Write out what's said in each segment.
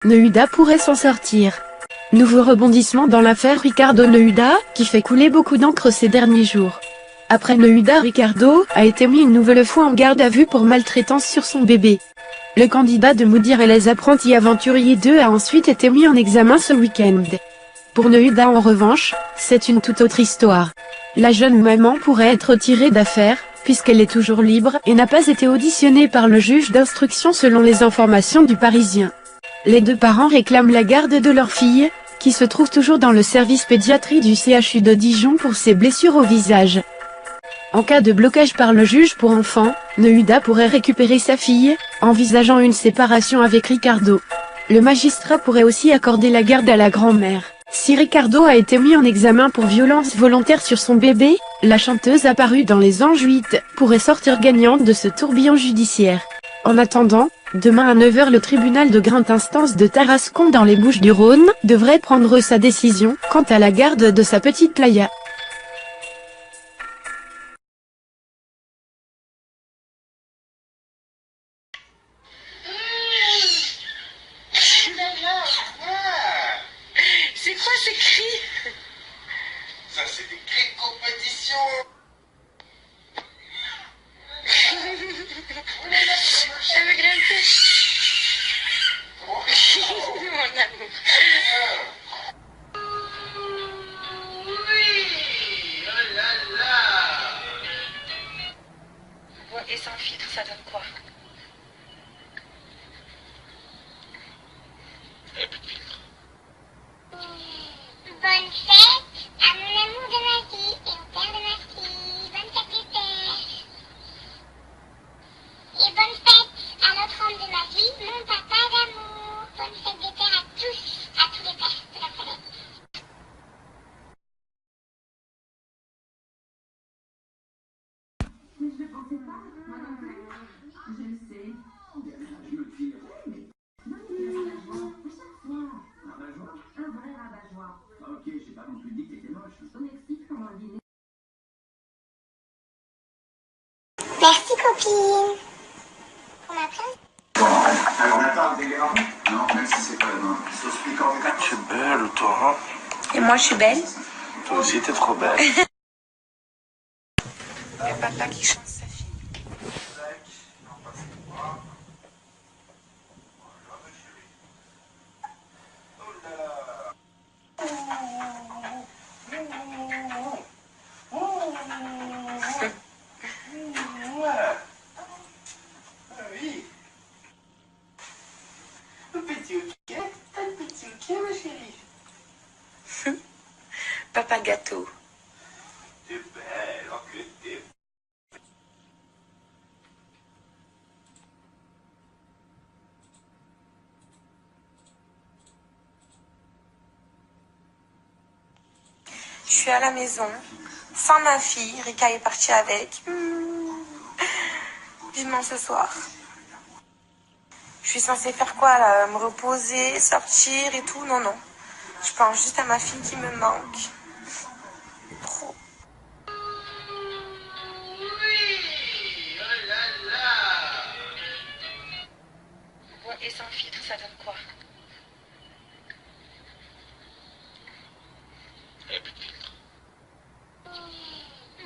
Neuda pourrait s'en sortir. Nouveau rebondissement dans l'affaire Ricardo Neuda, qui fait couler beaucoup d'encre ces derniers jours. Après Neuda, Ricardo a été mis une nouvelle fois en garde à vue pour maltraitance sur son bébé. Le candidat de Moudir et les apprentis aventuriers 2 a ensuite été mis en examen ce week-end. Pour Neuda en revanche, c'est une toute autre histoire. La jeune maman pourrait être tirée d'affaire, puisqu'elle est toujours libre et n'a pas été auditionnée par le juge d'instruction selon les informations du Parisien. Les deux parents réclament la garde de leur fille, qui se trouve toujours dans le service pédiatrie du CHU de Dijon pour ses blessures au visage. En cas de blocage par le juge pour enfants, Neuda pourrait récupérer sa fille, envisageant une séparation avec Ricardo. Le magistrat pourrait aussi accorder la garde à la grand-mère. Si Ricardo a été mis en examen pour violence volontaire sur son bébé, la chanteuse apparue dans Les Anges 8 pourrait sortir gagnante de ce tourbillon judiciaire. En attendant, demain à 9 h le tribunal de grande instance de Tarascon dans les Bouches-du-Rhône devrait prendre sa décision quant à la garde de sa petite Playa. C'est quoi ces cris? Ça, c'est des cris de compétition. Elle veut grimper. Mon amour. Oui, oh là là. Bon, et sans filtre, ça donne quoi? Bonne fête à mon amour de ma vie et au père de ma fille. Bonne fête des pères. Et bonne fête à l'autre homme de ma vie, mon papa d'amour. Bonne fête des pères à tous les pères de la planète. Ok, j'ai pas non plus dit que t'étais moche. Merci copine. Pour ma place. Alors on attend des gars. Non, même si c'est pas une sauce piquante. Tu es belle, toi. Et moi, je suis belle. Toi aussi, t'es trop belle. Le papa qui chante sa fille. Oui. Un petit ok, ma chérie. Papa gâteau. T'es belle, oh que t'es. Je suis à la maison, sans ma fille. Rika est partie avec. Vivement ce soir. Je suis censée faire quoi là? Me reposer, sortir et tout? Non, non. Je pense juste à ma fille qui me manque. Trop. Oui, oh là là. Bon, et sans filtre, ça donne quoi?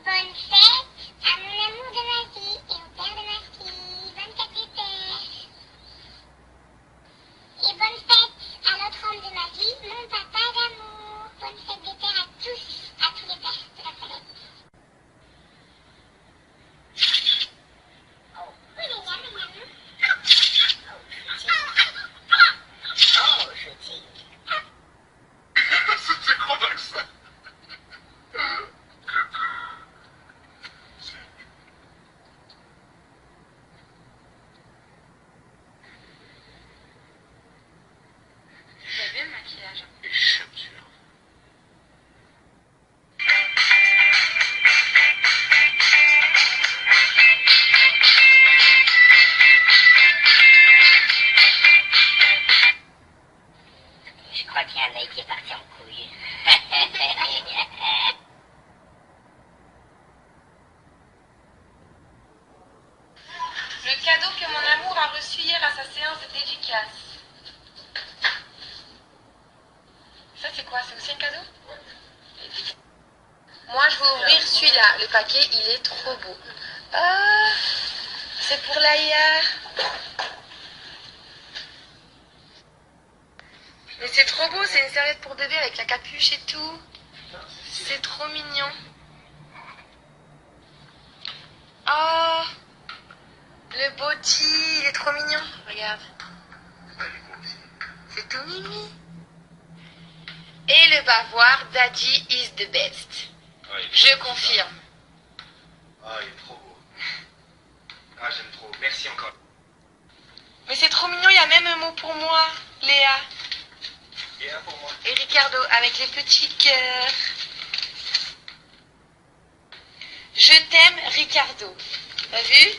Bonne fête à mon amour de ma vie et au père de ma fille. Bonne fête des pères. Et bonne fête à l'autre homme de ma vie, mon papa d'amour. Bonne fête des pères à tous les pères de la planète. C'est quoi ça? J'avais le maquillage. Et chapture. Je crois qu'il y a un œil qui est parti en couille. Le cadeau que mon amour a reçu hier à sa séance de dédicace. quoi? C'est aussi un cadeau? Moi, je vais ouvrir celui-là. Le paquet, il est trop beau. Ah, c'est pour Laïa. Mais c'est trop beau, c'est une serviette pour bébé avec la capuche et tout. C'est trop mignon. Oh, le boti, il est trop mignon. Regarde. C'est tout mimi. Et le bavoir, Daddy is the best. Je confirme. Ah, il est trop beau. Ah, j'aime trop. Merci encore. Mais c'est trop mignon, il y a même un mot pour moi, Léa. Et un pour moi. Et Ricardo, avec les petits cœurs. Je t'aime, Ricardo. T'as vu?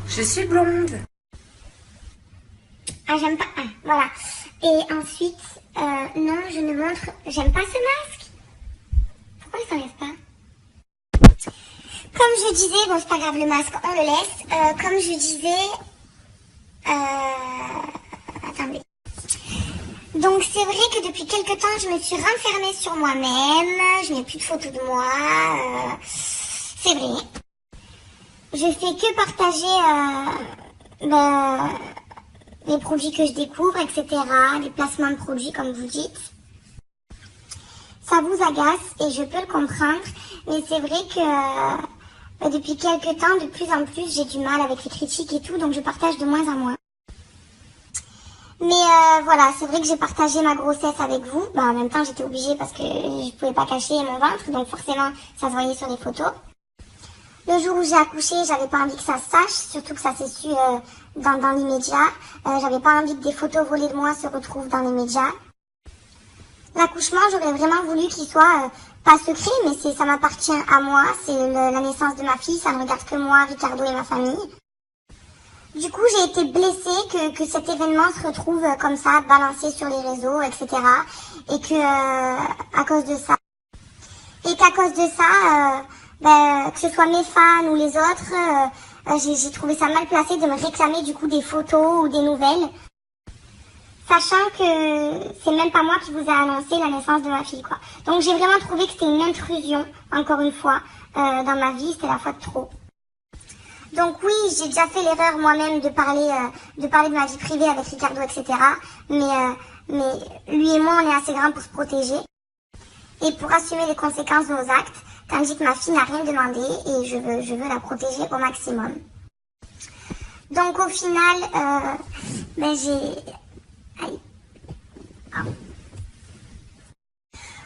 Je suis blonde. Ah, j'aime pas. Ah, voilà. Et ensuite, non, je ne montre. J'aime pas ce masque. Pourquoi il s'enlève pas? Comme je disais, bon, c'est pas grave, le masque, on le laisse. Comme je disais. Attendez. Donc, c'est vrai que depuis quelque temps, je me suis renfermée sur moi-même. Je n'ai plus de photos de moi. C'est vrai. Je fais que partager les produits que je découvre, etc. Les placements de produits, comme vous dites. Ça vous agace et je peux le comprendre. Mais c'est vrai que depuis quelques temps, de plus en plus, j'ai du mal avec les critiques et tout. Donc je partage de moins en moins. Mais voilà, c'est vrai que j'ai partagé ma grossesse avec vous. En même temps, j'étais obligée parce que je pouvais pas cacher mon ventre. Donc forcément, ça se voyait sur les photos. Le jour où j'ai accouché, j'avais pas envie que ça se sache, surtout que ça s'est su dans l'immédiat. J'avais pas envie que des photos volées de moi se retrouvent dans les médias. L'accouchement, j'aurais vraiment voulu qu'il soit pas secret, mais ça m'appartient à moi. C'est la naissance de ma fille, ça ne regarde que moi, Ricardo et ma famille. Du coup, j'ai été blessée que cet événement se retrouve comme ça, balancé sur les réseaux, etc. Et que à cause de ça, que ce soit mes fans ou les autres, j'ai trouvé ça mal placé de me réclamer du coup des photos ou des nouvelles, sachant que c'est même pas moi qui vous ai annoncé la naissance de ma fille, quoi. Donc j'ai vraiment trouvé que c'était une intrusion, encore une fois, dans ma vie, c'était la fois de trop. Donc oui, j'ai déjà fait l'erreur moi-même de parler de ma vie privée avec Ricardo, etc. Mais lui et moi, on est assez grands pour se protéger et pour assumer les conséquences de nos actes. Tandis que ma fille n'a rien demandé et je veux la protéger au maximum. Donc au final,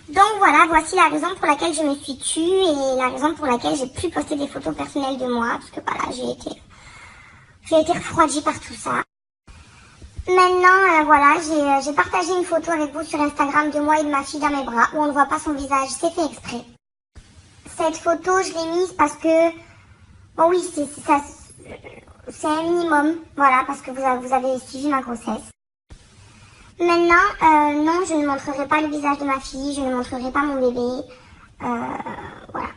Donc voilà, voici la raison pour laquelle je me suis tue et la raison pour laquelle j'ai plus posté des photos personnelles de moi. Parce que voilà, j'ai été refroidie par tout ça. Maintenant, voilà, j'ai partagé une photo avec vous sur Instagram de moi et de ma fille dans mes bras où on ne voit pas son visage, c'est fait exprès. Cette photo, je l'ai mise parce que, bon oui, c'est un minimum, voilà, parce que vous avez suivi ma grossesse. Maintenant, non, je ne montrerai pas le visage de ma fille, je ne montrerai pas mon bébé, voilà.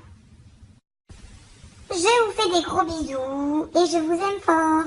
Je vous fais des gros bisous et je vous aime fort.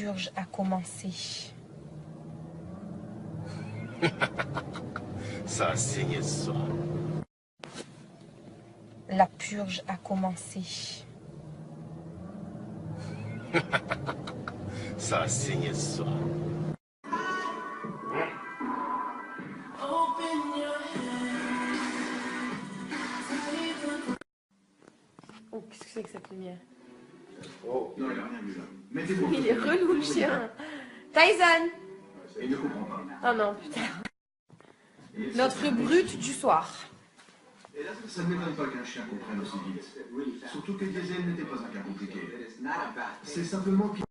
purge a commencé. Ça a saigné ce soir. La purge a commencé. Ça a saigné ce soir. Oh, qu'est-ce que c'est que cette lumière? Oh, non, il a rien vu là. Mettez-vous. Il est relou le chien. Tyson! Il ne comprend pas. Oh non, putain. Notre brute du soir. Et là, ça ne m'étonne pas qu'un chien comprenne aussi vite. Surtout que Diesel n'était pas un cas compliqué. C'est simplement qu'il...